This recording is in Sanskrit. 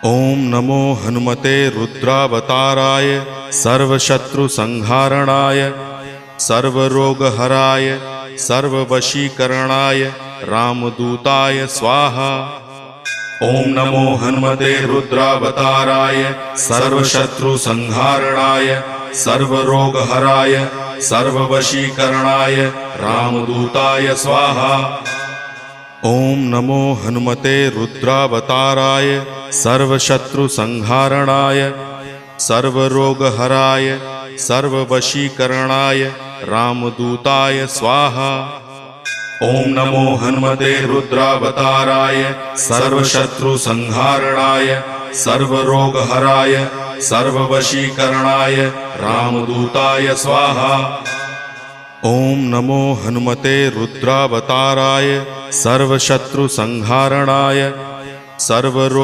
ओम नमो हनुमते रुद्रावताराय सर्वशत्रुसंहारणाय सर्वरोगहराय सर्ववशीकरणाय रामदूताय स्वाहा। ओम नमो हनुमते रुद्रावताराय सर्वशत्रुसंहारणाय सर्वरोगहराय सर्ववशीकरणाय रामदूताय स्वाहा। ओम नमो हनुमते रुद्रावताराय सर्वशत्रुसंहारणाय सर्वरोगहराय सर्ववशीकरणाय रामदूताय स्वाहा। ओम नमो हनुमते रुद्रावताराय सर्वशत्रुसंहारणाय सर्वरोगहराय सर्ववशीकरणाय रामदूताय स्वाहा। ओम नमो हनुमते रुद्रावताराय सर्वशत्रुसंहारणाय सर्वरोग